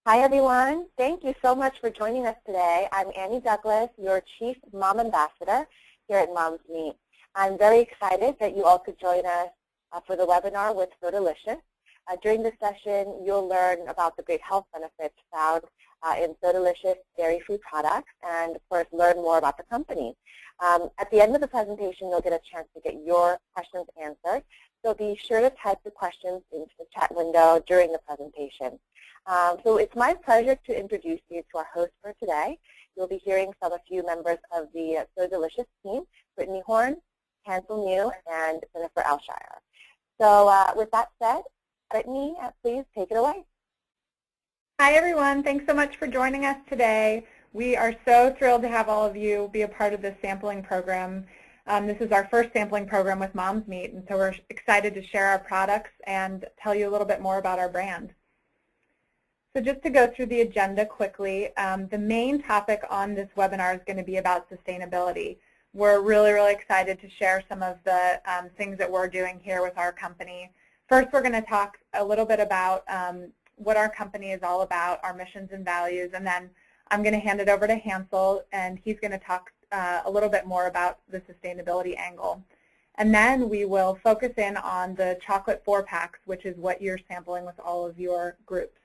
Hi, everyone. Thank you so much for joining us today. I'm Annie Douglas, your Chief Mom Ambassador here at Moms Meet. I'm very excited that you all could join us for the webinar with So Delicious. During this session, you'll learn about the great health benefits found in So Delicious dairy-free products and, of course, learn more about the company. At the end of the presentation, you'll get a chance to get your questions answered. So be sure to type the questions into the chat window during the presentation. So it's my pleasure to introduce you to our host for today. You'll be hearing from a few members of the So Delicious team, Brittany Horn, Hansel New, and Jennifer Alshire. So with that said, Brittany, please take it away. Hi, everyone. Thanks so much for joining us today. We are so thrilled to have all of you be a part of this sampling program. This is our first sampling program with Moms Meet, and so we're excited to share our products and tell you a little bit more about our brand. So just to go through the agenda quickly, the main topic on this webinar is going to be about sustainability. We're really, really excited to share some of the things that we're doing here with our company. First, we're going to talk a little bit about what our company is all about, our missions and values, and then I'm going to hand it over to Hansel, and he's going to talk a little bit more about the sustainability angle. And then we will focus in on the chocolate 4-packs, which is what you're sampling with all of your groups.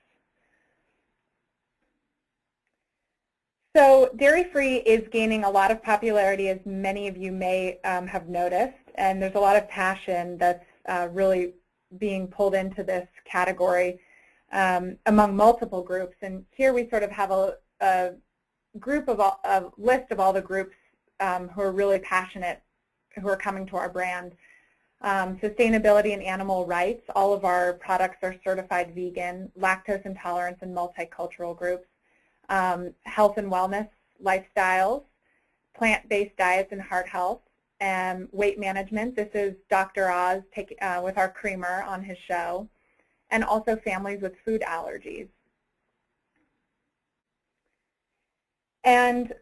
So dairy-free is gaining a lot of popularity, as many of you may have noticed, and there's a lot of passion that's really being pulled into this category among multiple groups. And here we sort of have a group of a list of all the groups who are really passionate, who are coming to our brand. Sustainability and animal rights, all of our products are certified vegan, lactose intolerance and multicultural groups. Health and wellness, lifestyles, plant-based diets and heart health, and weight management. This is Dr. Oz with our creamer on his show, and also families with food allergies. And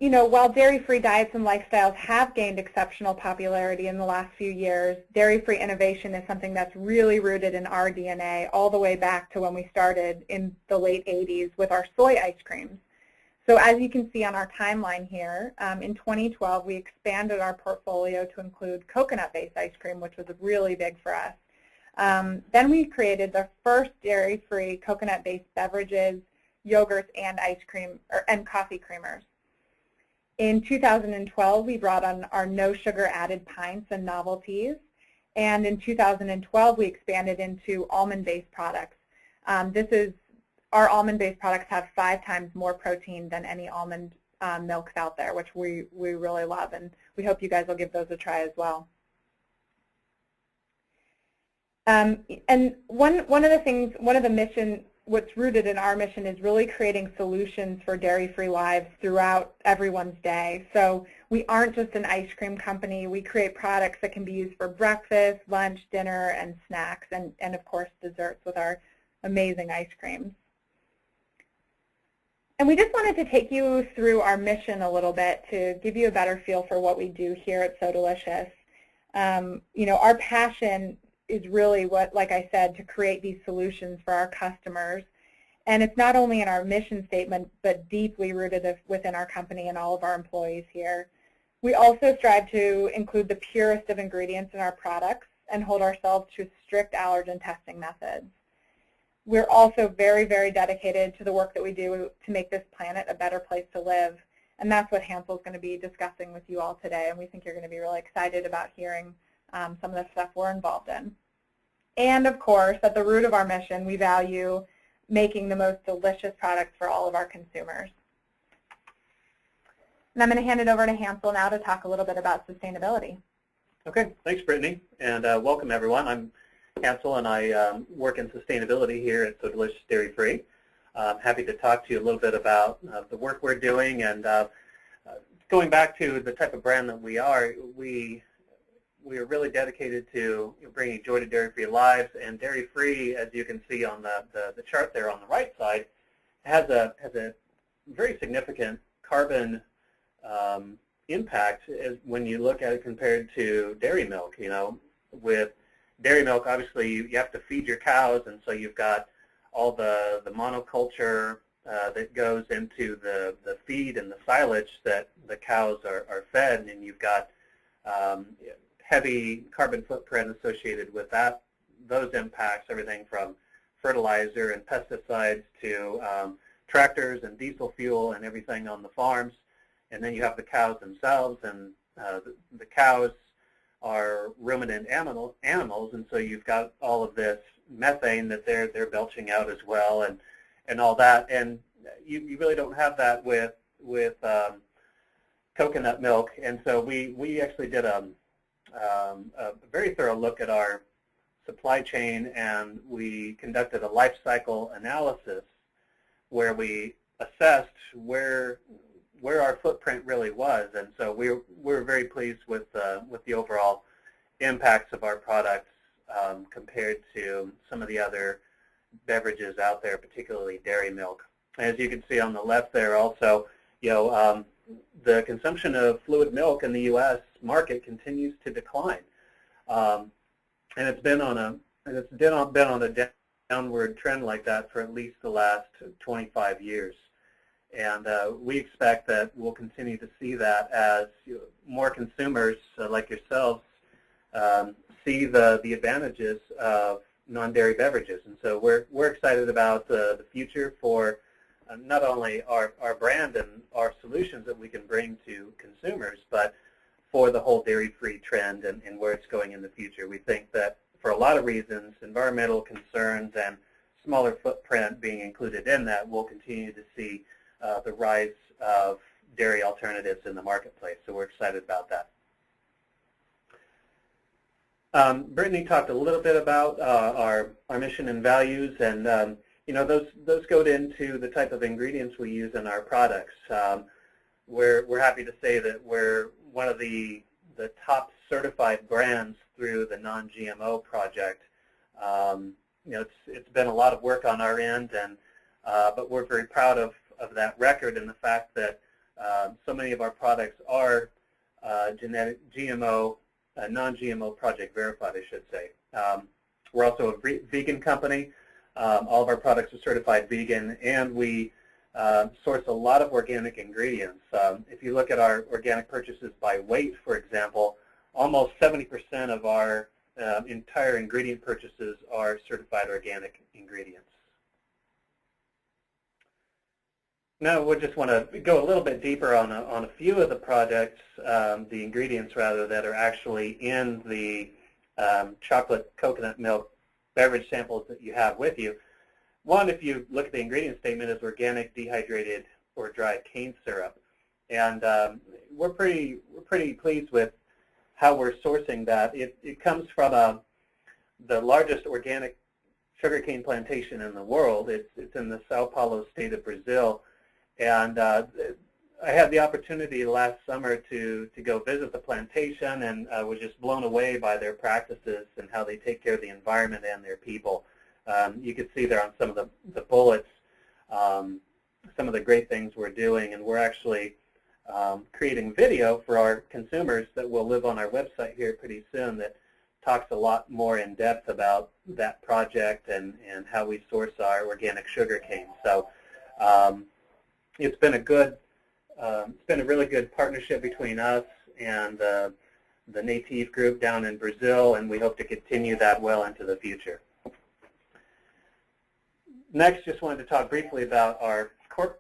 you know, while dairy-free diets and lifestyles have gained exceptional popularity in the last few years, dairy-free innovation is something that's really rooted in our DNA all the way back to when we started in the late 80s with our soy ice creams. So as you can see on our timeline here, in 2012 we expanded our portfolio to include coconut-based ice cream, which was really big for us. Then we created the first dairy-free coconut-based beverages, yogurts, and ice cream and coffee creamers. In 2012, we brought on our no sugar added pints and novelties, and in 2012 we expanded into almond-based products. Our almond-based products have 5 times more protein than any almond milks out there, which we really love, and we hope you guys will give those a try as well. And one of the mission, what's rooted in our mission is really creating solutions for dairy-free lives throughout everyone's day. So we aren't just an ice cream company. We create products that can be used for breakfast, lunch, dinner, and snacks, and of course desserts with our amazing ice creams. And we just wanted to take you through our mission a little bit to give you a better feel for what we do here at So Delicious. You know, our passion is really what, like I said, to create these solutions for our customers. And it's not only in our mission statement, but deeply rooted within our company and all of our employees here. We also strive to include the purest of ingredients in our products and hold ourselves to strict allergen testing methods. We're also very, very dedicated to the work that we do to make this planet a better place to live. And that's what Hansel's going to be discussing with you all today. And we think you're going to be really excited about hearing some of the stuff we're involved in. And of course, at the root of our mission, we value making the most delicious products for all of our consumers. And I'm going to hand it over to Hansel now to talk a little bit about sustainability. Okay, thanks, Brittany, and welcome everyone. I'm Hansel, and I work in sustainability here at So Delicious Dairy Free. I'm happy to talk to you a little bit about the work we're doing, and going back to the type of brand that we are really dedicated to bringing joy to dairy-free lives, and dairy-free, as you can see on the chart there on the right side, has a very significant carbon impact when you look at it compared to dairy milk. You know, with dairy milk, obviously you have to feed your cows, and so you've got all the monoculture that goes into the feed and the silage that the cows are fed, and you've got heavy carbon footprint associated with those impacts, everything from fertilizer and pesticides to tractors and diesel fuel and everything on the farms. And then you have the cows themselves, and the cows are ruminant animals, and so you've got all of this methane that they're belching out as well, and all that. And you really don't have that with coconut milk. And so we actually did a very thorough look at our supply chain, and we conducted a life cycle analysis where we assessed where our footprint really was. And so we're very pleased with the overall impacts of our products compared to some of the other beverages out there, particularly dairy milk. As you can see on the left there also, the consumption of fluid milk in the U.S. market continues to decline, and it's been on a downward trend like that for at least the last 25 years. And we expect that we'll continue to see that as more consumers like yourselves see the advantages of non-dairy beverages. And so we're excited about the future for not only our brand and our solutions that we can bring to consumers, but for the whole dairy-free trend and where it's going in the future. We think that for a lot of reasons, environmental concerns and smaller footprint being included in that, we'll continue to see the rise of dairy alternatives in the marketplace. So we're excited about that. Brittany talked a little bit about our mission and values, and those go into the type of ingredients we use in our products. We're happy to say that we're one of the top certified brands through the Non-GMO project. It's been a lot of work on our end, but we're very proud of that record and the fact that so many of our products are non-GMO project verified, I should say. We're also a vegan company. All of our products are certified vegan, and we source a lot of organic ingredients. If you look at our organic purchases by weight, for example, almost 70% of our entire ingredient purchases are certified organic ingredients. Now we just want to go a little bit deeper on a few of the products, the ingredients rather, that are actually in the chocolate coconut milk beverage samples that you have with you. One, if you look at the ingredient statement, is organic dehydrated or dried cane syrup, and we're pretty pleased with how we're sourcing that. It comes from the largest organic sugarcane plantation in the world. It's in the Sao Paulo state of Brazil. And I had the opportunity last summer to go visit the plantation, and I was just blown away by their practices and how they take care of the environment and their people. You can see there on some of the bullets some of the great things we're doing, and we're actually creating video for our consumers that will live on our website here pretty soon that talks a lot more in depth about that project and how we source our organic sugar cane. So it's been a really good partnership between us and the Native group down in Brazil, and we hope to continue that well into the future. Next, just wanted to talk briefly about our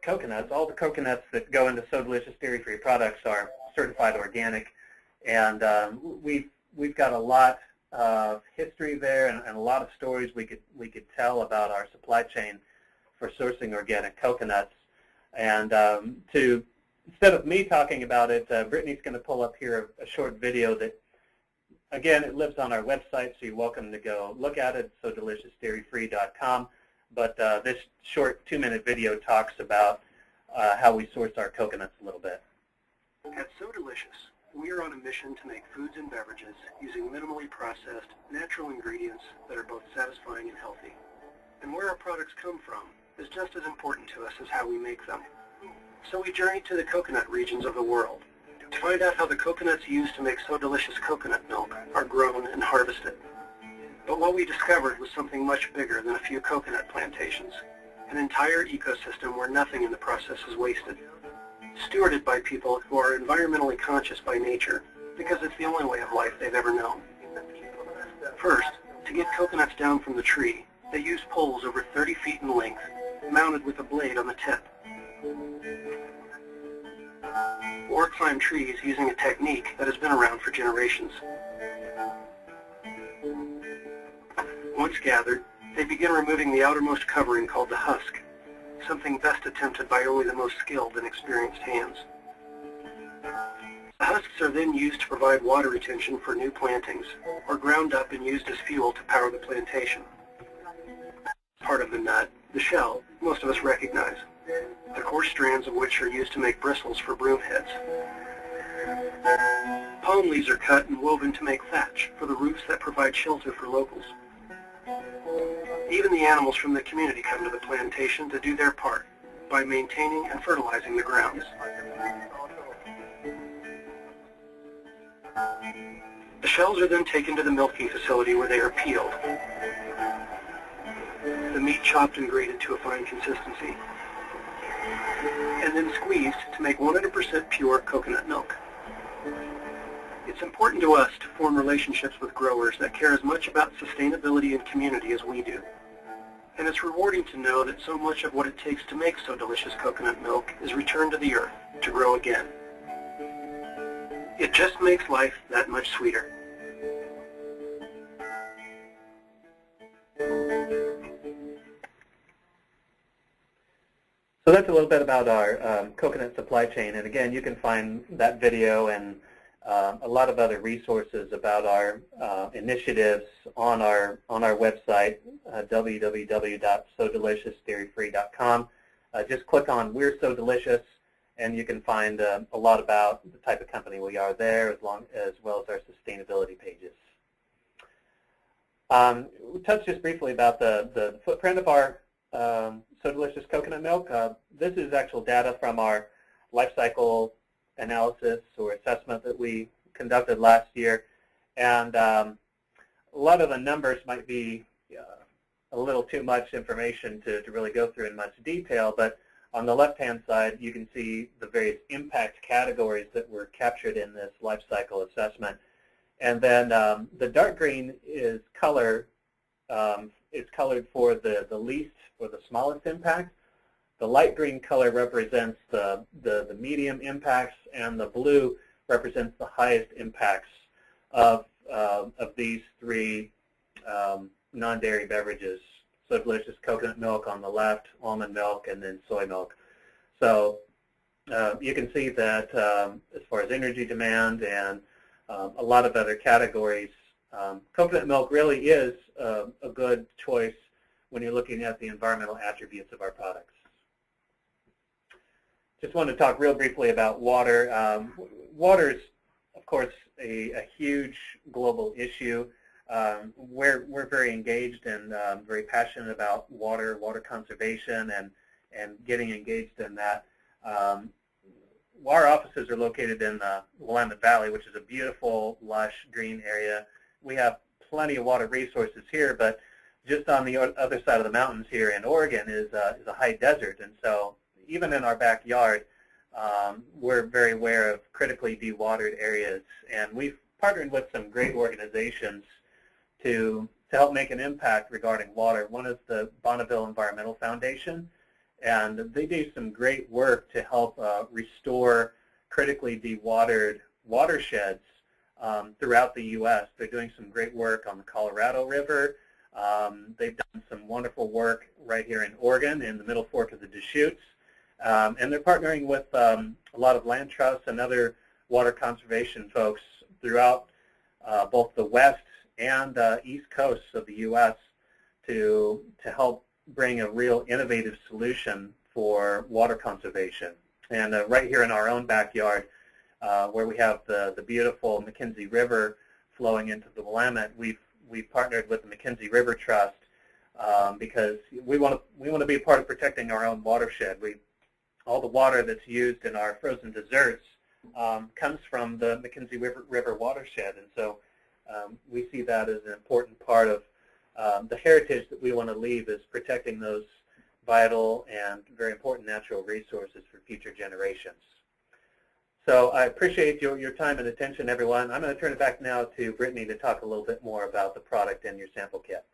coconuts. All the coconuts that go into So Delicious dairy-free products are certified organic, and we've got a lot of history there and a lot of stories we could tell about our supply chain for sourcing organic coconuts. And instead of me talking about it, Brittany's going to pull up here a short video that, again, it lives on our website, so you're welcome to go look at it, sodeliciousdairyfree.com. But this short 2-minute video talks about how we source our coconuts a little bit. At So Delicious, we are on a mission to make foods and beverages using minimally processed, natural ingredients that are both satisfying and healthy. And where our products come from is just as important to us as how we make them. So we journeyed to the coconut regions of the world to find out how the coconuts used to make So Delicious coconut milk are grown and harvested. But what we discovered was something much bigger than a few coconut plantations, an entire ecosystem where nothing in the process is wasted, stewarded by people who are environmentally conscious by nature because it's the only way of life they've ever known. First, to get coconuts down from the tree, they use poles over 30 feet in length, mounted with a blade on the tip. Or climb trees using a technique that has been around for generations. Once gathered, they begin removing the outermost covering called the husk, something best attempted by only the most skilled and experienced hands. The husks are then used to provide water retention for new plantings, or ground up and used as fuel to power the plantation. Part of the nut, the shell, most of us recognize, the coarse strands of which are used to make bristles for broom heads. Palm leaves are cut and woven to make thatch for the roofs that provide shelter for locals. Even the animals from the community come to the plantation to do their part by maintaining and fertilizing the grounds. The shells are then taken to the milking facility where they are peeled, the meat chopped and grated to a fine consistency, and then squeezed to make 100% pure coconut milk. It's important to us to form relationships with growers that care as much about sustainability and community as we do. And it's rewarding to know that so much of what it takes to make So Delicious coconut milk is returned to the earth to grow again. It just makes life that much sweeter. So that's a little bit about our coconut supply chain, and again, you can find that video and a lot of other resources about our initiatives on our website, www.sodeliciousdairyfree.com. Just click on We're So Delicious, and you can find a lot about the type of company we are there, as well as our sustainability pages. We touched just briefly about the footprint of our So Delicious coconut milk. This is actual data from our life cycle analysis or assessment that we conducted last year, and a lot of the numbers might be a little too much information to really go through in much detail, but on the left-hand side you can see the various impact categories that were captured in this life cycle assessment. And then the dark green is color. It's colored for the least or the smallest impact. The light green color represents the medium impacts, and the blue represents the highest impacts of these three non-dairy beverages. So Delicious coconut milk on the left, almond milk, and then soy milk. So you can see that as far as energy demand and a lot of other categories, coconut milk really is a good choice when you're looking at the environmental attributes of our products. Just want to talk real briefly about water. Water is, of course, a huge global issue. We're very engaged and very passionate about water conservation, and getting engaged in that. Our offices are located in the Willamette Valley, which is a beautiful, lush, green area. We have plenty of water resources here, but just on the other side of the mountains here in Oregon is a high desert, and so even in our backyard, we're very aware of critically dewatered areas, and we've partnered with some great organizations to help make an impact regarding water. One is the Bonneville Environmental Foundation, and they do some great work to help restore critically dewatered watersheds throughout the U.S. They're doing some great work on the Colorado River. They've done some wonderful work right here in Oregon in the Middle Fork of the Deschutes. And they're partnering with a lot of land trusts and other water conservation folks throughout both the west and east coasts of the U.S. to help bring a real innovative solution for water conservation. And right here in our own backyard, where we have the beautiful McKenzie River flowing into the Willamette, we've partnered with the McKenzie River Trust because we want to be a part of protecting our own watershed. All the water that's used in our frozen desserts comes from the McKenzie River watershed, and so we see that as an important part of the heritage that we want to leave is protecting those vital and very important natural resources for future generations. So I appreciate your time and attention, everyone. I'm going to turn it back now to Brittany to talk a little bit more about the product and your sample kit.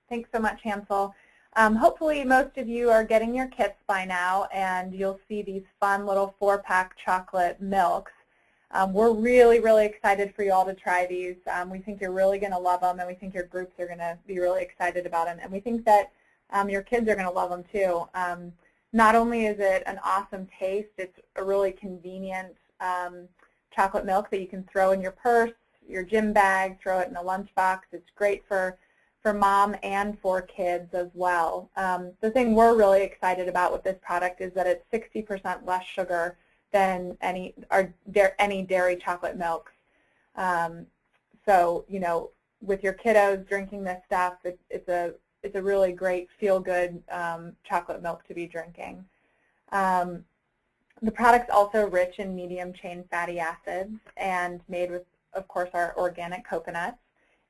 Thanks so much, Hansel. Hopefully most of you are getting your kits by now, and you'll see these fun little 4-pack chocolate milks. We're really, really excited for you all to try these. We think you're really going to love them, and we think your groups are going to be really excited about them. And we think that your kids are going to love them too. Not only is it an awesome taste, it's a really convenient chocolate milk that you can throw in your purse, your gym bag, throw it in a lunchbox. It's great for mom and for kids as well. The thing we're really excited about with this product is that it's 60% less sugar than any dairy chocolate milks. So, you know, with your kiddos drinking this stuff, it's a really great feel-good chocolate milk to be drinking. The product's also rich in medium-chain fatty acids and made with, of course, our organic coconuts.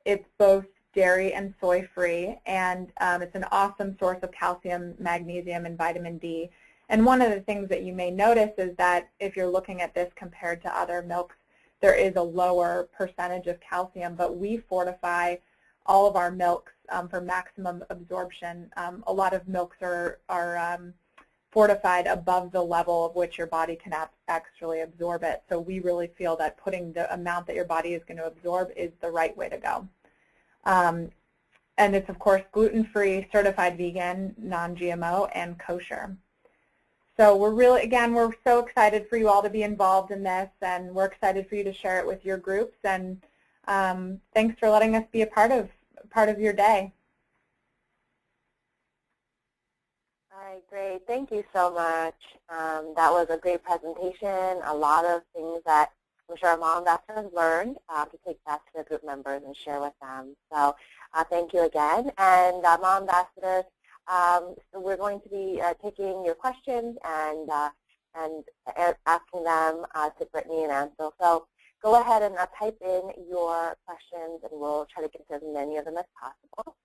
It's both dairy and soy-free, and it's an awesome source of calcium, magnesium, and vitamin D. And one of the things that you may notice is that if you're looking at this compared to other milks, there is a lower percentage of calcium, but we fortify all of our milks for maximum absorption. A lot of milks are fortified above the level of which your body can actually absorb it. So we really feel that putting the amount that your body is going to absorb is the right way to go. And it's, of course, gluten-free, certified vegan, non-GMO, and kosher. So we're really, again, we're so excited for you all to be involved in this, and we're excited for you to share it with your groups. And thanks for letting us be a part of your day. All right, great. Thank you so much. That was a great presentation. A lot of things that I'm sure our mom ambassadors learned to take back to their group members and share with them. So thank you again. And mom ambassadors, so we're going to be taking your questions and asking them to Brittany and Ansel. So go ahead and type in your questions, and we'll try to get to as many of them as possible.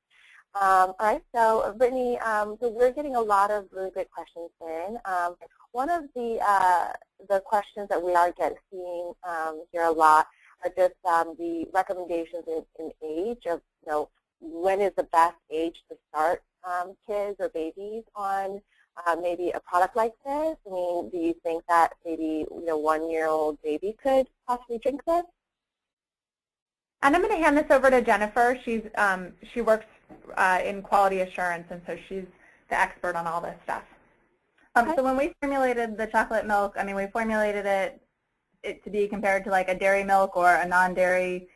All right, so Brittany, so we're getting a lot of really great questions in. One of the questions that we are seeing here a lot are just the recommendations in age of, you know, when is the best age to start kids or babies on maybe a product like this? I mean, do you think that maybe, you know, 1-year-old baby could possibly drink this? And I'm going to hand this over to Jennifer. She works in quality assurance, and so she's the expert on all this stuff. Okay. So when we formulated the chocolate milk, I mean, we formulated it to be compared to like a dairy milk or a non-dairy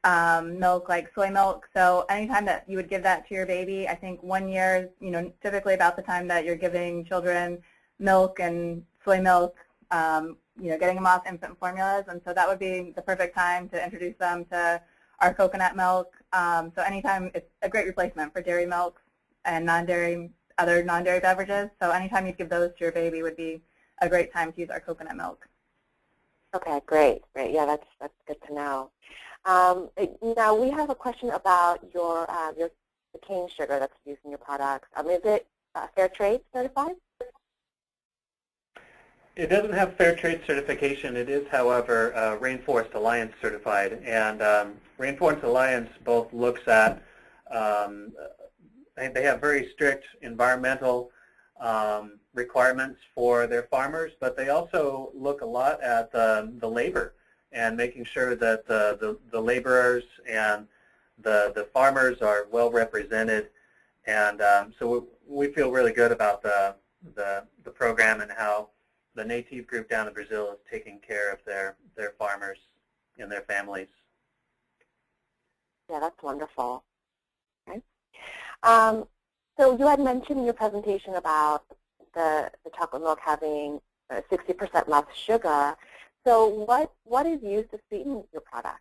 milk like soy milk. So anytime that you would give that to your baby, I think 1 year is, you know, typically about the time that you're giving children milk and soy milk, you know, getting them off infant formulas. And so that would be the perfect time to introduce them to our coconut milk. So anytime, it's a great replacement for dairy milk and other non-dairy beverages. So anytime you give those to your baby would be a great time to use our coconut milk. Okay, great. Yeah, that's good to know. Now we have a question about the cane sugar that's used in your products. Is it fair trade certified? It doesn't have fair trade certification. It is, however, Rainforest Alliance certified. And Rainforest Alliance both looks at, they have very strict environmental requirements for their farmers, but they also look a lot at the labor and making sure that the laborers and the farmers are well represented. And so we feel really good about the program and how the Native group down in Brazil is taking care of their farmers and their families. Yeah, that's wonderful. Okay. So you had mentioned in your presentation about the chocolate milk having 60% less sugar. So what is used to sweeten your product?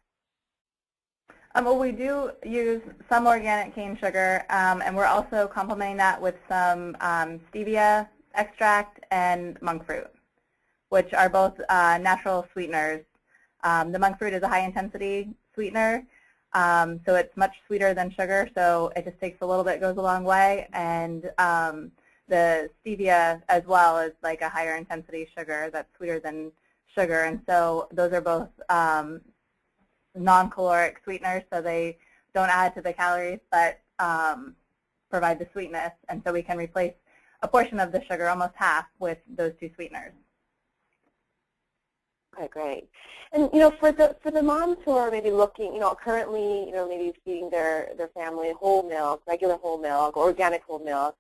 Well, we do use some organic cane sugar, and we're also complementing that with some stevia extract and monk fruit, which are both natural sweeteners. The monk fruit is a high-intensity sweetener, So it's much sweeter than sugar, so it just takes a little bit, goes a long way. And the stevia as well is like a higher intensity sugar that's sweeter than sugar. And so those are both non-caloric sweeteners, so they don't add to the calories, but provide the sweetness. And so we can replace a portion of the sugar, almost half, with those two sweeteners. Okay, great. And for the moms who are maybe looking, currently, maybe feeding their family whole milk, regular whole milk, organic whole milk,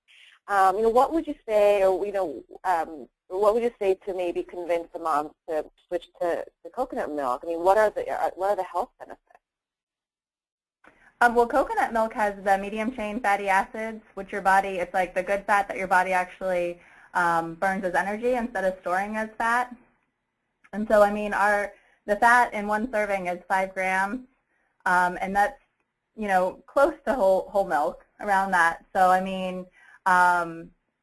what would you say, or what would you say to maybe convince the moms to switch to coconut milk? I mean, what are the health benefits? Well, coconut milk has the medium chain fatty acids, which your body, it's like the good fat that your body actually burns as energy instead of storing as fat. And so, I mean, the fat in one serving is 5 grams, and that's, close to whole milk, around that. So, I mean,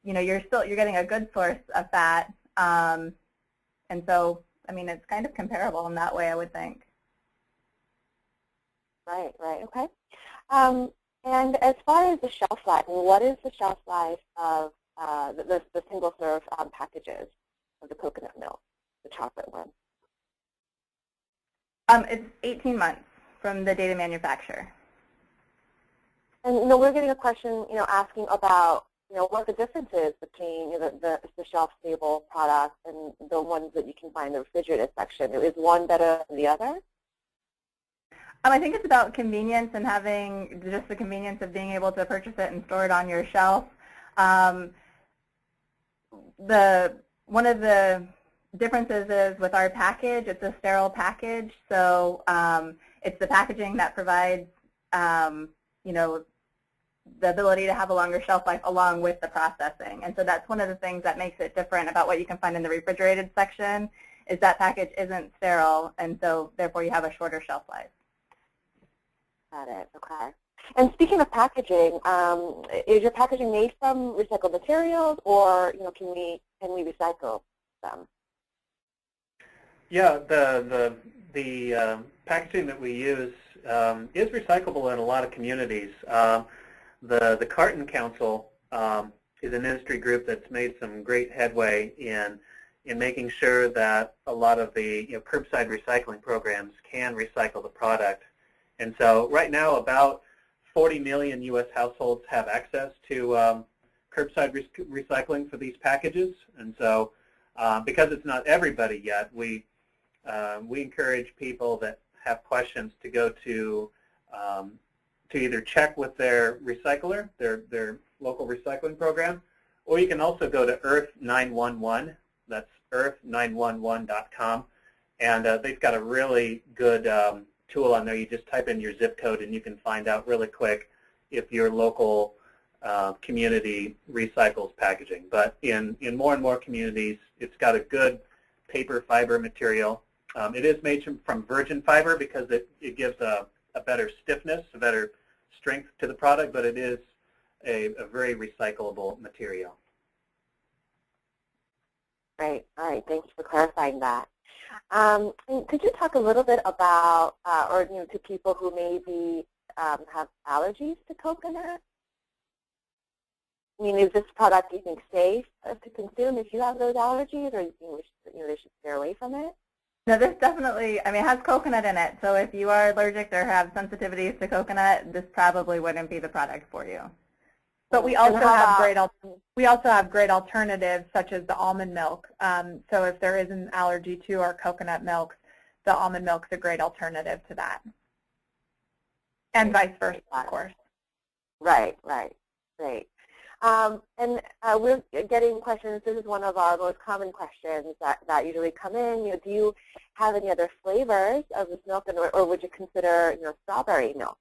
you're getting a good source of fat, and so, I mean, it's kind of comparable in that way, I would think. Right, okay. And as far as the shelf life, what is the shelf life of the single-serve packages of the coconut milk, the chocolate one? It's 18 months from the date of manufacture. And we're getting a question, asking about, what the difference is between the shelf-stable products and the ones that you can find in the refrigerated section. Is one better than the other? I think it's about convenience and having just the convenience of being able to purchase it and store it on your shelf. One of the differences is with our package, it's a sterile package, so it's the packaging that provides, the ability to have a longer shelf life along with the processing. And so that's one of the things that makes it different about what you can find in the refrigerated section, is that package isn't sterile, and so therefore you have a shorter shelf life. Got it. Okay. And speaking of packaging, is your packaging made from recycled materials, or can we recycle them? Yeah, the packaging that we use is recyclable in a lot of communities. The Carton Council is an industry group that's made some great headway in making sure that a lot of the curbside recycling programs can recycle the product. And so right now, about 40 million U.S. households have access to curbside recycling for these packages. And so because it's not everybody yet, we encourage people that have questions to go to either check with their recycler, their local recycling program, or you can also go to Earth 911. That's earth911.com, and they've got a really good tool on there. You just type in your zip code and you can find out really quick if your local community recycles packaging. But in more and more communities, it's got a good paper fiber material. It is made from virgin fiber because it gives a better stiffness, a better strength to the product, but it is a very recyclable material. Great. All right. Thanks for clarifying that. Could you talk a little bit about, or to people who maybe have allergies to coconut? I mean, is this product, do you think, safe to consume if you have those allergies, or do you think they should stay away from it? No, this definitely, I mean, it has coconut in it, so if you are allergic or have sensitivities to coconut, this probably wouldn't be the product for you. But we also have great alternatives, such as the almond milk. So if there is an allergy to our coconut milk, the almond milk is a great alternative to that, and vice versa, of course. Right. Great. And we're getting questions. This is one of our most common questions that usually come in. Do you have any other flavors of this milk, or would you consider strawberry milk?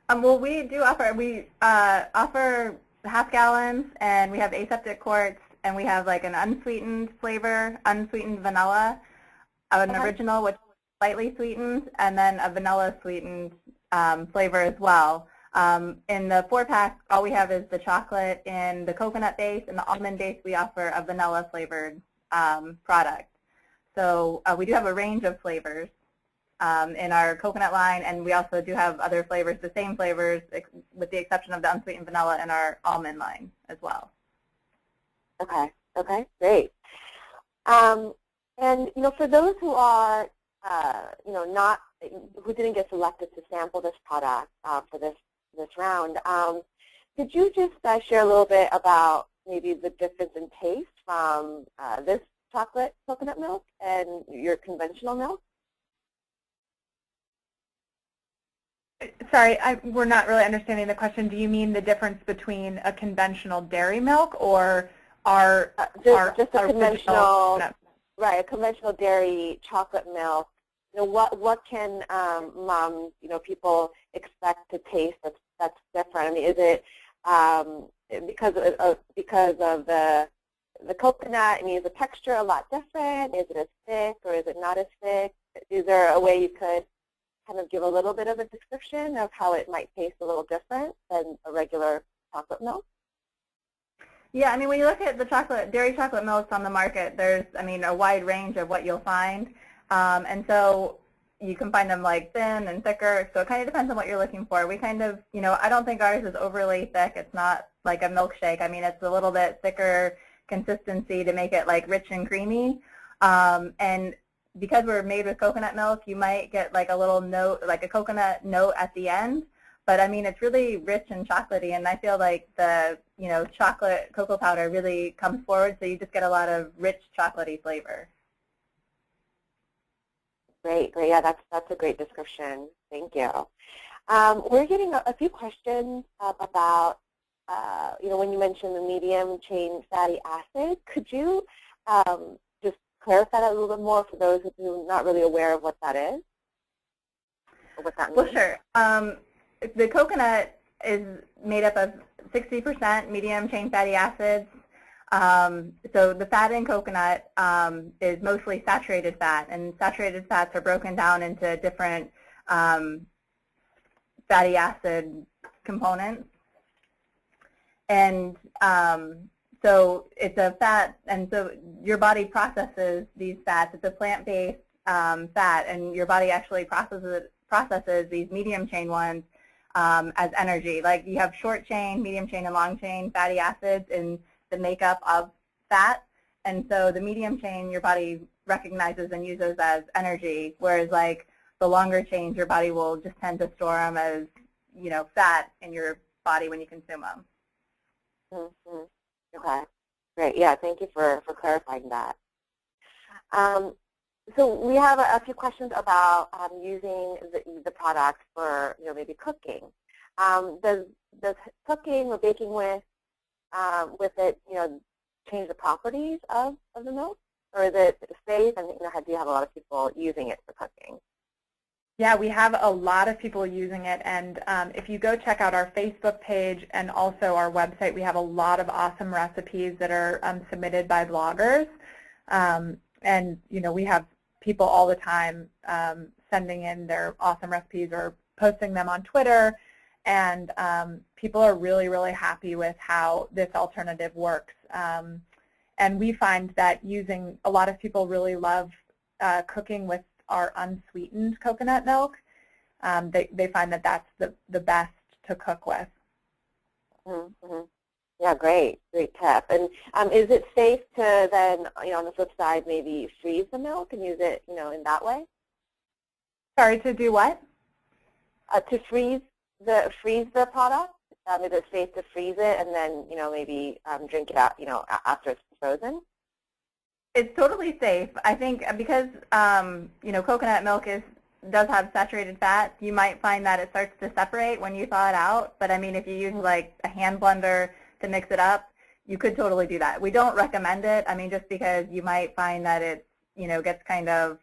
Well, we do offer half gallons, and we have aseptic quarts, and we have like an unsweetened flavor, unsweetened vanilla, an original which is slightly sweetened, and then a vanilla sweetened flavor as well. In the 4-pack, all we have is the chocolate and the coconut base, and the almond base we offer a vanilla flavored product. So we do have a range of flavors. in our coconut line, and we also do have other flavors, the same flavors, with the exception of the unsweetened vanilla in our almond line as well. Okay. Okay. Great. And for those who are who didn't get selected to sample this product for this round, could you just share a little bit about maybe the difference in taste from this chocolate coconut milk and your conventional milk? Sorry, we're not really understanding the question. Do you mean the difference between a conventional dairy milk or just a conventional, right? A conventional dairy chocolate milk. What can moms, people expect to taste that's different? I mean, is it because of the coconut? I mean, is the texture a lot different? Is it as thick or is it not as thick? Is there a way you could kind of give a little bit of a description of how it might taste a little different than a regular chocolate milk? Yeah, I mean, when you look at the dairy chocolate milks on the market, there's, a wide range of what you'll find. And so you can find them like thin and thicker, so it kind of depends on what you're looking for. We kind of, I don't think ours is overly thick. It's not like a milkshake. I mean, it's a little bit thicker consistency to make it like rich and creamy. And because we're made with coconut milk, you might get like a little note, like a coconut note at the end. But I mean, it's really rich and chocolatey, and I feel like the chocolate cocoa powder really comes forward, so you just get a lot of rich chocolatey flavor. Great, great. Yeah, that's a great description. Thank you. We're getting a few questions about, when you mentioned the medium chain fatty acid. Could you just clarify that a little bit more for those who are not really aware of what that is, or what that means? Well, sure. The coconut is made up of 60% medium chain fatty acids. So the fat in coconut is mostly saturated fat, and saturated fats are broken down into different fatty acid components. And so it's a fat, and so your body processes these fats. It's a plant-based fat, and your body actually processes these medium chain ones as energy. Like you have short chain, medium chain, and long chain fatty acids in the makeup of fat, and so the medium chain your body recognizes and uses as energy, whereas like the longer chains your body will just tend to store them as fat in your body when you consume them. Mm-hmm. Okay, great. Yeah, thank you for clarifying that. So we have a few questions about using the product for maybe cooking. Does cooking or baking with it change the properties of the milk, or is it safe? And do you have a lot of people using it for cooking? Yeah, we have a lot of people using it, and if you go check out our Facebook page and also our website, we have a lot of awesome recipes that are submitted by bloggers, and we have people all the time sending in their awesome recipes or posting them on Twitter, and people are really, really happy with how this alternative works. And we find that a lot of people really love cooking with our unsweetened coconut milk. They find that that's the best to cook with. Mm-hmm. Yeah, great tip. And is it safe to then, on the flip side, maybe freeze the milk and use it, in that way? Sorry, to do what? To freeze the product. Is it safe to freeze it and then, maybe drink it out, after it's frozen? It's totally safe. I think because, coconut milk does have saturated fat, you might find that it starts to separate when you thaw it out. But I mean, if you use like a hand blender to mix it up, you could totally do that. We don't recommend it. I mean, just because you might find that it, gets kind of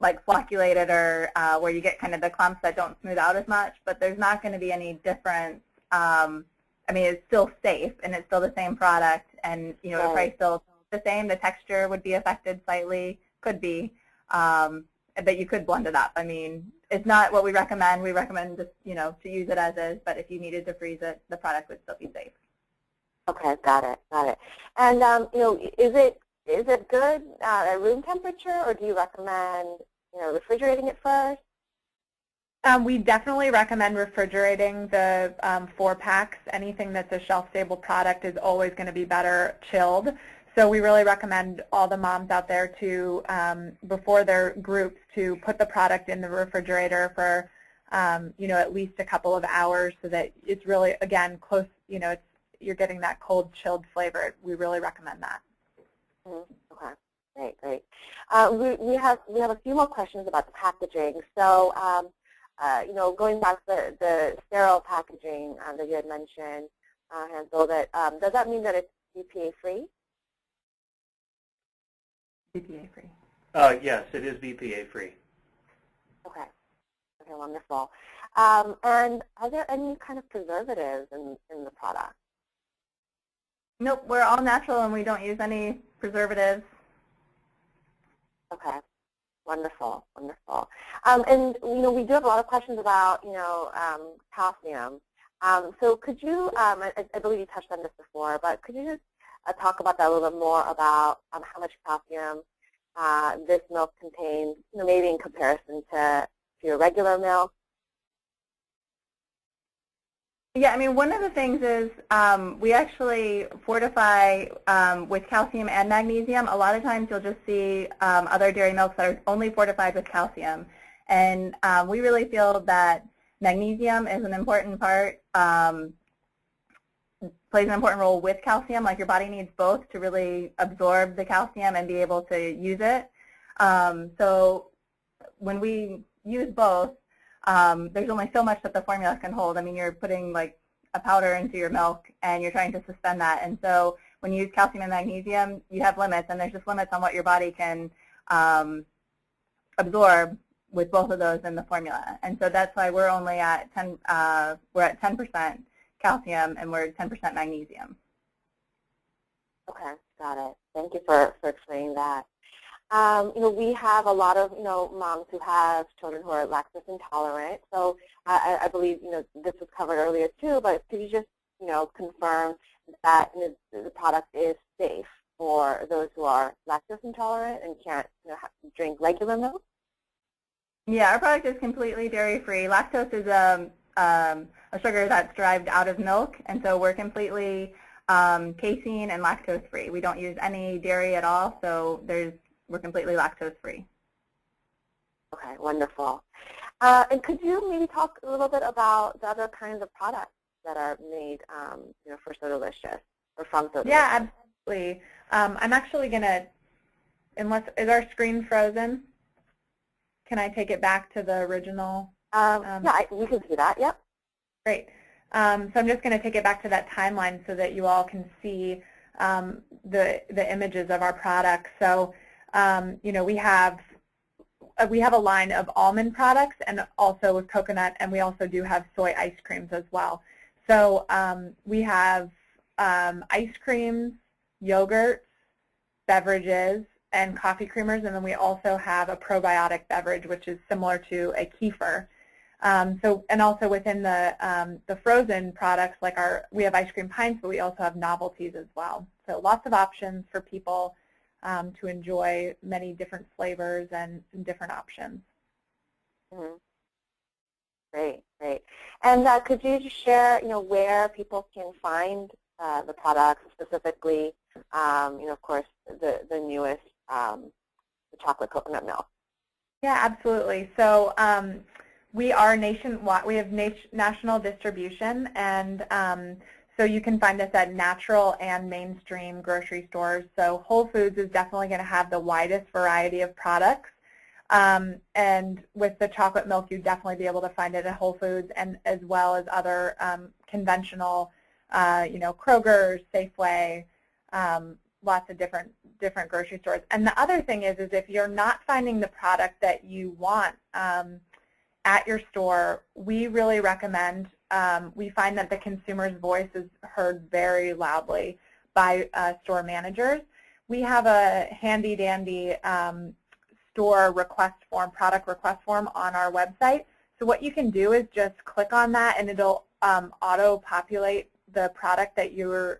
like flocculated, or where you get kind of the clumps that don't smooth out as much. But there's not going to be any difference. I mean, it's still safe, and it's still the same product, and the price still the same. The texture would be affected slightly, could be, but you could blend it up. I mean, it's not what we recommend. We recommend just, to use it as is, but if you needed to freeze it, the product would still be safe. Okay, got it. And, is it good at room temperature, or do you recommend, refrigerating it first? We definitely recommend refrigerating the 4-packs. Anything that's a shelf-stable product is always going to be better chilled. So we really recommend all the moms out there to, before their groups, to put the product in the refrigerator for, at least a couple of hours so that it's really, again, close, you're getting that cold, chilled flavor. We really recommend that. Okay, great. We have a few more questions about the packaging. So, going back to the sterile packaging that you had mentioned, Hansel, that does that mean that it's BPA free? BPA free. Yes, it is BPA free. Okay, wonderful. And are there any kind of preservatives in the product? Nope, we're all natural and we don't use any preservatives. Okay, wonderful. And we do have a lot of questions about calcium. So could you, I believe you touched on this before, but could you just talk about that a little bit more about how much calcium this milk contains, maybe in comparison to your regular milk? Yeah, I mean, one of the things is we actually fortify with calcium and magnesium. A lot of times you'll just see other dairy milks that are only fortified with calcium. And we really feel that magnesium is an important part, plays an important role with calcium. Like your body needs both to really absorb the calcium and be able to use it. So when we use both, there's only so much that the formula can hold. I mean, you're putting like a powder into your milk and you're trying to suspend that. And so when you use calcium and magnesium, you have limits, and there's just limits on what your body can absorb with both of those in the formula. And so that's why we're only at 10% calcium and we're 10% magnesium. Okay, got it. Thank you for explaining that. We have a lot of, moms who have children who are lactose intolerant. So I believe, this was covered earlier too, but could you just, confirm that the product is safe for those who are lactose intolerant and can't drink regular milk? Yeah, our product is completely dairy-free. Lactose is a sugar that's derived out of milk, and so we're completely casein and lactose-free. We don't use any dairy at all, so we're completely lactose-free. Okay, wonderful. And could you maybe talk a little bit about the other kinds of products that are made, for So Delicious or from So Delicious? Yeah, absolutely. I'm actually going to, is our screen frozen? Can I take it back to the original? Yeah, we can see that, yep. Great. So I'm just going to take it back to that timeline so that you all can see the images of our products. So, we have a line of almond products and also with coconut, and we also do have soy ice creams as well. So we have ice creams, yogurts, beverages, and coffee creamers, and then we also have a probiotic beverage, which is similar to a kefir. And also within the frozen products, like we have ice cream pints, but we also have novelties as well. So lots of options for people to enjoy many different flavors and different options. Mm-hmm. Great. And could you just share, where people can find the products, specifically, of course, the newest, the chocolate coconut milk? Yeah, absolutely. So we are nationwide. We have national distribution, and so you can find us at natural and mainstream grocery stores. So Whole Foods is definitely going to have the widest variety of products. And with the chocolate milk, you'd definitely be able to find it at Whole Foods, and as well as other conventional, Kroger's, Safeway, lots of different grocery stores. And the other thing is if you're not finding the product that you want at your store, we really recommend, we find that the consumer's voice is heard very loudly by store managers. We have a handy-dandy store request form, product request form on our website. So what you can do is just click on that, and it'll auto-populate the product that you're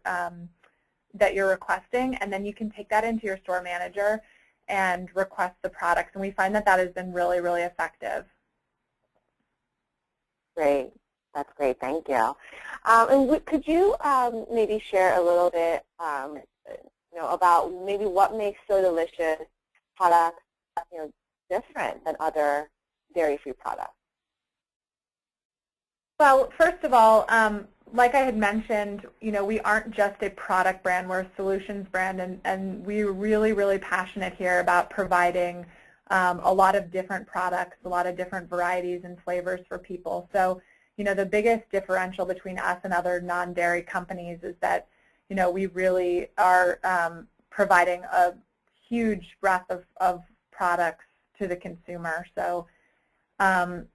requesting, and then you can take that into your store manager, and request the products. And we find that that has been really, really effective. Great. That's great. Thank you. And could you maybe share a little bit, about maybe what makes So Delicious products, different than other dairy-free products? Well, first of all, like I had mentioned, we aren't just a product brand, we're a solutions brand, and we're really, really passionate here about providing a lot of different products, a lot of different varieties and flavors for people. So, the biggest differential between us and other non-dairy companies is that, we really are providing a huge breadth of products to the consumer. So, and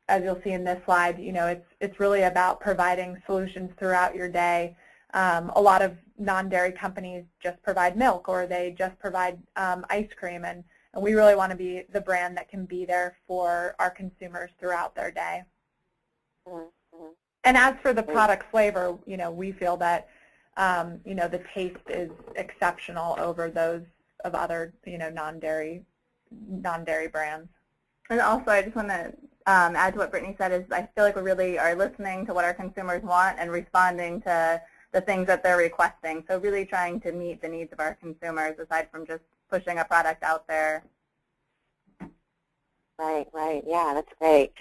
as you'll see in this slide, it's really about providing solutions throughout your day. A lot of non-dairy companies just provide milk, or they just provide ice cream, and we really want to be the brand that can be there for our consumers throughout their day. Mm-hmm. And as for the product flavor, we feel that the taste is exceptional over those of other non-dairy brands. And also, I just want to add to what Brittany said, is I feel like we really are listening to what our consumers want and responding to the things that they're requesting. So really trying to meet the needs of our consumers aside from just pushing a product out there. Right. Yeah, that's great.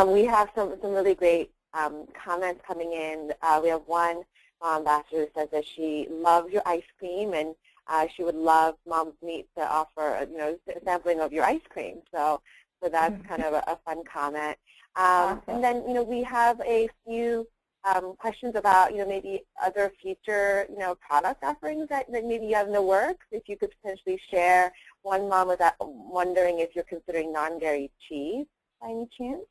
We have some really great comments coming in. We have one ambassador who says that she loves your ice cream, and she would love Mom's Meat to offer, a sampling of your ice cream. So that's kind of a fun comment. Awesome. And then, we have a few questions about, maybe other future, product offerings that maybe you have in the works. If you could potentially share. One mom was wondering if you're considering non-dairy cheese by any chance.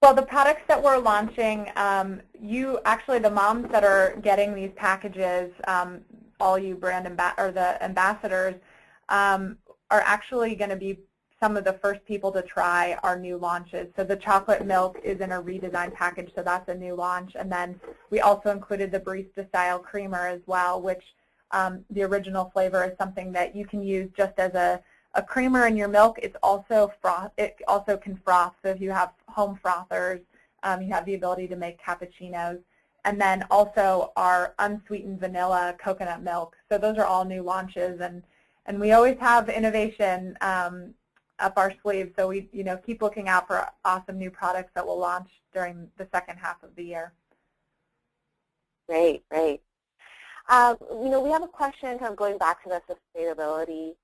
Well, the products that we're launching, the moms that are getting these packages, all you brand the ambassadors, are actually going to be some of the first people to try our new launches. So the chocolate milk is in a redesigned package, so that's a new launch. And then we also included the barista style creamer as well, which the original flavor is something that you can use just as a creamer in your milk. It's also it also can froth. So if you have home frothers, you have the ability to make cappuccinos. And then also our unsweetened vanilla coconut milk. So those are all new launches, and we always have innovation up our sleeves. So we keep looking out for awesome new products that will launch during the second half of the year. Great. We have a question kind of going back to the sustainability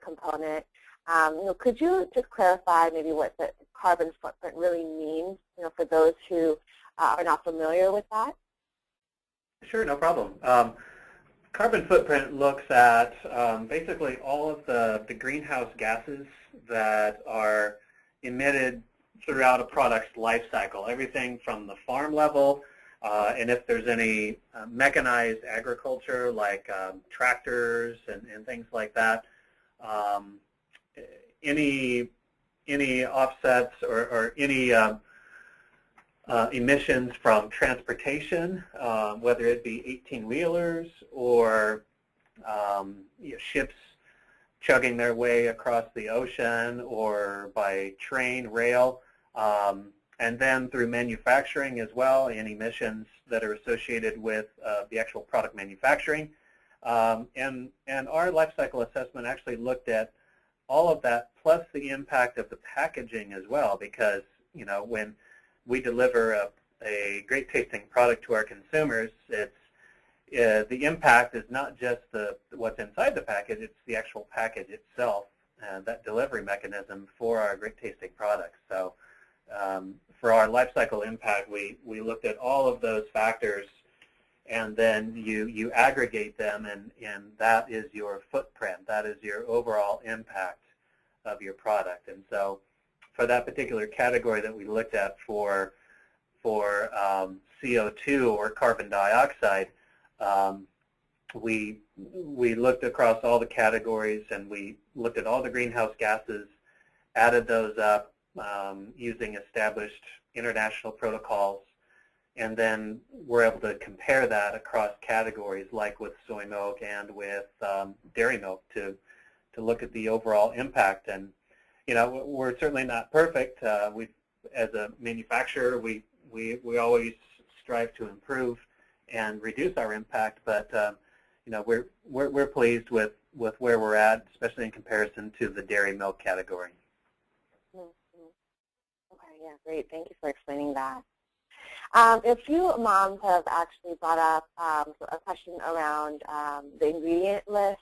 component. Could you just clarify maybe what the carbon footprint really means, for those who are not familiar with that? Sure, no problem. Carbon footprint looks at basically all of the greenhouse gases that are emitted throughout a product's life cycle, everything from the farm level, and if there's any mechanized agriculture like tractors and things like that, any offsets or any emissions from transportation, whether it be 18-wheelers or ships chugging their way across the ocean, or by train, rail, and then through manufacturing as well, and emissions that are associated with the actual product manufacturing. And our life cycle assessment actually looked at all of that, plus the impact of the packaging as well, because when we deliver a great tasting product to our consumers, the impact is not just what's inside the package, it's the actual package itself, and that delivery mechanism for our great tasting products. So for our life cycle impact, we looked at all of those factors, and then you aggregate them, and that is your footprint. That is your overall impact of your product. And so for that particular category that we looked at for CO2 or carbon dioxide, we looked across all the categories, and we looked at all the greenhouse gases, added those up using established international protocols, and then we're able to compare that across categories like with soy milk and with dairy milk to look at the overall impact. And we're certainly not perfect. We, as a manufacturer, we always strive to improve and reduce our impact, but we're pleased with where we're at, especially in comparison to the dairy milk category. Okay, yeah, great. Thank you for explaining that. A few moms have actually brought up a question around the ingredient list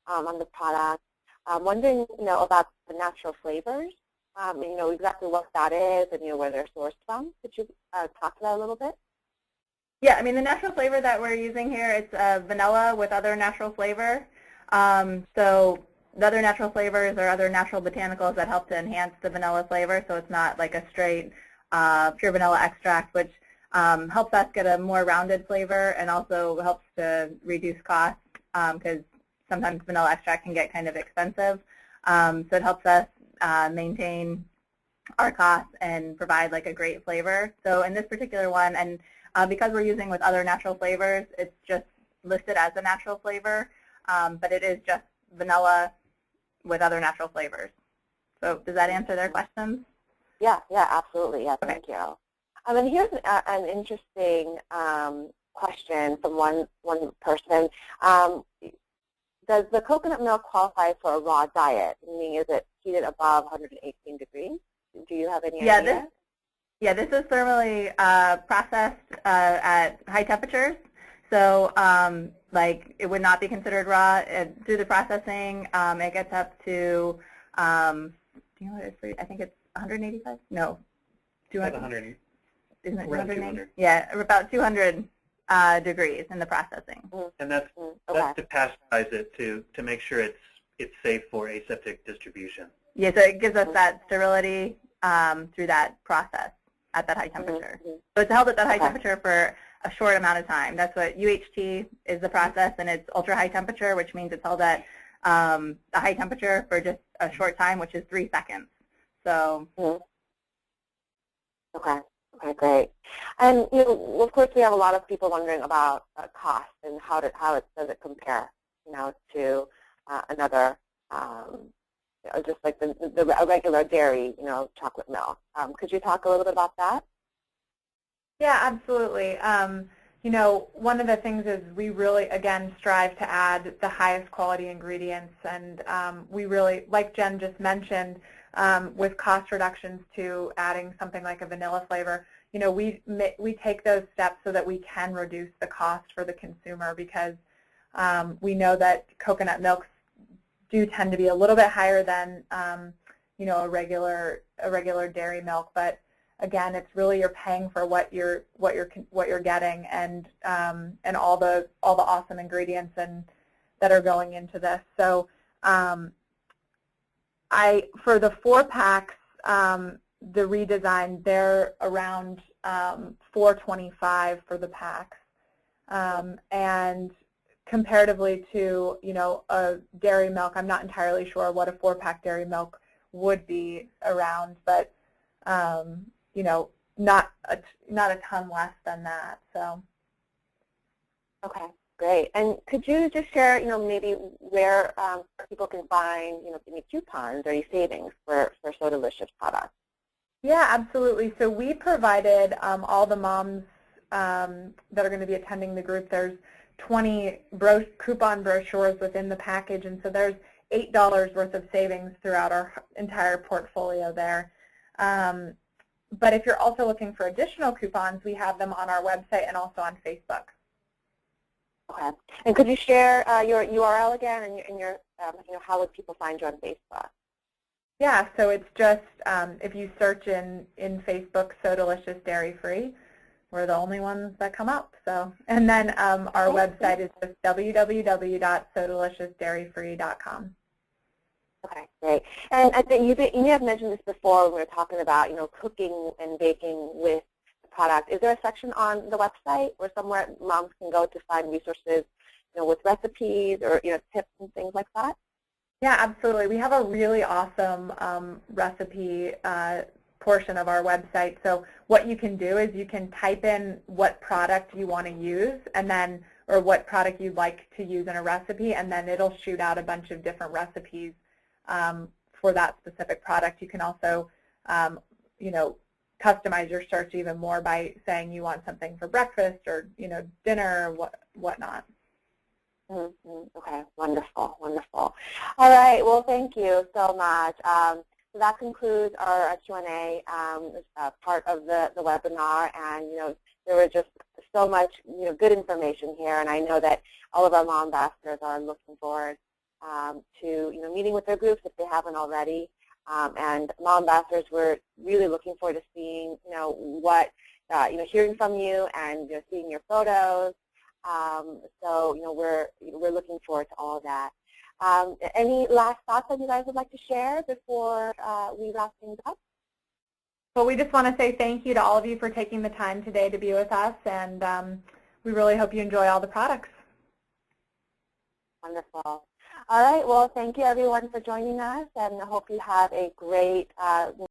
on the product. I'm wondering, about the natural flavors, exactly what that is and, where they're sourced from. Could you talk to that a little bit? Yeah, I mean, the natural flavor that we're using here, it's vanilla with other natural flavor. So the other natural flavors are other natural botanicals that help to enhance the vanilla flavor, so it's not like a straight pure vanilla extract, which helps us get a more rounded flavor and also helps to reduce costs because sometimes vanilla extract can get kind of expensive. So it helps us maintain our costs and provide like a great flavor. So in this particular one, and because we're using with other natural flavors, it's just listed as a natural flavor, but it is just vanilla with other natural flavors. So does that answer their questions? Yeah, absolutely. Yeah, Okay. Thank you. And here's an interesting question from one person. Does the coconut milk qualify for a raw diet? Meaning, is it heated above 118 degrees? Do you have any idea? This is thermally processed at high temperatures. So like it would not be considered raw. Through the processing, it gets up to, do you know what it is? I think it's 185? No, 200. 100. Isn't it Around 200? 200. Yeah, about 200 degrees in the processing. And that's to pasteurize it to make sure it's safe for aseptic distribution. Yeah, so it gives us that sterility through that process at that high temperature. So it's held at that high temperature for a short amount of time. That's what UHT is, the process, and it's ultra high temperature, which means it's held at a high temperature for just a short time, which is 3 seconds. So. Okay, great. And of course, we have a lot of people wondering about cost and how does it compare, to another, just like the regular dairy, chocolate milk. Could you talk a little bit about that? Yeah, absolutely. One of the things is we really, again, strive to add the highest quality ingredients, and we really, like Jen just mentioned, with cost reductions to adding something like a vanilla flavor, we take those steps so that we can reduce the cost for the consumer, because we know that coconut milks do tend to be a little bit higher than a regular dairy milk, but again, it's really you're paying for what you're getting, and all the awesome ingredients that are going into this. So for the 4-packs, the redesign, they're around $4.25 for the packs, and comparatively to a dairy milk, I'm not entirely sure what a 4-pack dairy milk would be around, but not a ton less than that. So. Okay, great. And could you just share, maybe where people can find, any coupons or any savings for So Delicious products? Yeah, absolutely. So we provided all the moms that are going to be attending the group. There's 20 coupon brochures within the package, and so there's $8 worth of savings throughout our entire portfolio there. But if you're also looking for additional coupons, we have them on our website and also on Facebook. Okay. And could you share your URL again and your how would people find you on Facebook? Yeah, so it's just if you search in Facebook, So Delicious Dairy Free, we're the only ones that come up. So, and then our website is just www.sodeliciousdairyfree.com. Okay, great. And I think you may have mentioned this before when we were talking about cooking and baking with the product. Is there a section on the website or somewhere moms can go to find resources, with recipes or tips and things like that? Yeah, absolutely. We have a really awesome recipe portion of our website. So what you can do is you can type in what product you want to use, and then, or what product you'd like to use in a recipe, and then it'll shoot out a bunch of different recipes for that specific product. You can also, you know, customize your search even more by saying you want something for breakfast or, you know, dinner or whatnot. Okay, wonderful, wonderful. All right, well, thank you so much. So that concludes our Q&A part of the webinar, and, you know, there was just so much, you know, good information here, and I know that all of our mom ambassadors are looking forward to, you know, meeting with their groups if they haven't already. And mom ambassadors, we're really looking forward to seeing, you know, what, you know, hearing from you and, you know, seeing your photos. So, you know, we're looking forward to all of that. Any last thoughts that you guys would like to share before we wrap things up? Well, we just want to say thank you to all of you for taking the time today to be with us, and we really hope you enjoy all the products. Wonderful. All right, well, thank you everyone for joining us, and I hope you have a great